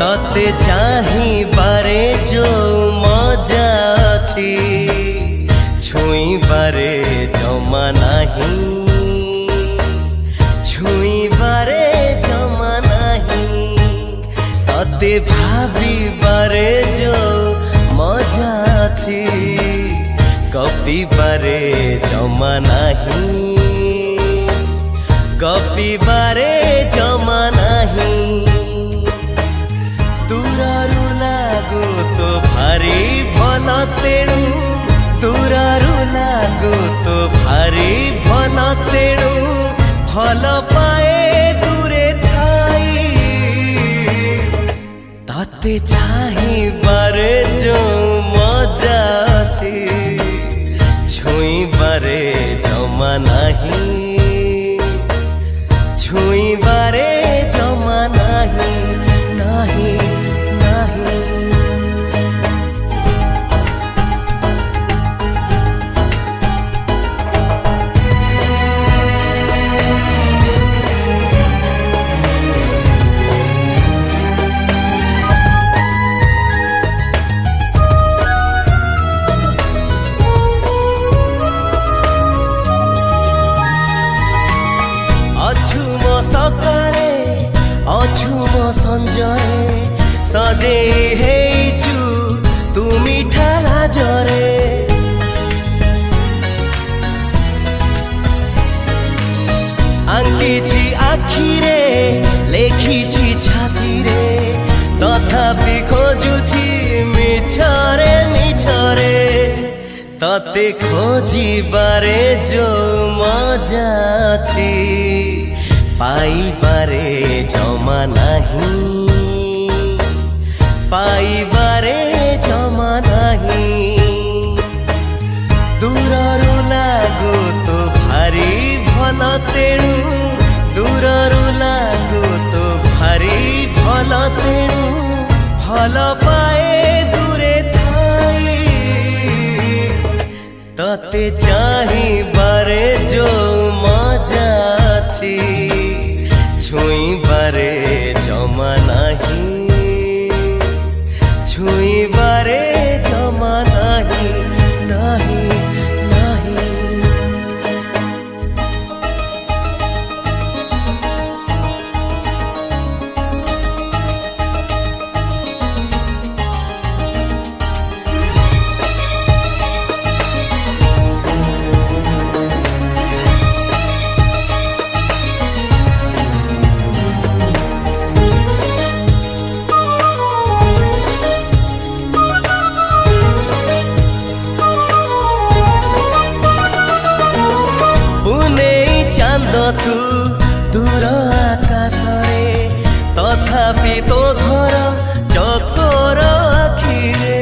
तते चाहिबारे जो मजा अछि छुईबारे जमा नाही, छुईबारे जमा नाही। तते भाबिबारे जो मजा अछि गपिबारे जमा नाही, गपिबारे जमा नाही। दूररू लागू तो भारी भल तेणु, दूररू लागू तो भारी भल तेणु भल पाए दूरे थाई। तते चाहिबारे जो मजा अछि छुईबारे जमा नाही, छुईबारे जमा नाही, नाही, नाही। अछु मो सकाळे अछु मो संजरे सजे हेचु तू मिठा लाजरे। आंकिछि आखिरे लेखिछि छातीरे तथापि खोजुछि मिछरे मिछरे। तते खोजिबारे जो मजा अछि पाइबारे जमा नाही, पाइबारे जमा नाही। दूररू लागू तो भारी भल तेणु, दूररू लागू तो भारी भल तेणु भल पाए दूरे थाई। तते चाहिबारे जो मजा अछि छुईबारे जमा नाही, छुईबारे जमा नाही, नाही, नाही। तू दूर आकाशरे तथापि तो घर चकोर आखिरे।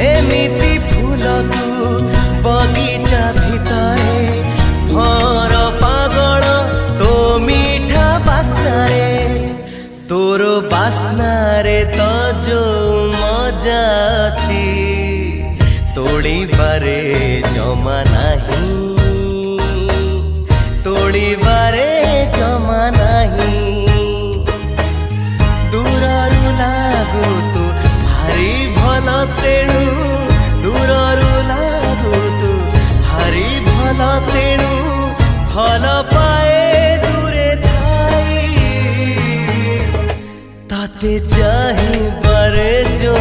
एमिति फूल तू बगीचा भितरे भर पागल तो मीठा बास्नारे। तोर बास्नारे तो जो मजा अछि तोड़ीबारे जमा नाही, तोड़ीबारे जमा नाही। दूररू लागू तो भारी भल तेणु, दूररू लागू तो भारी भल तेणु भल पाए दूरे थाई। तते चाहिबारे जो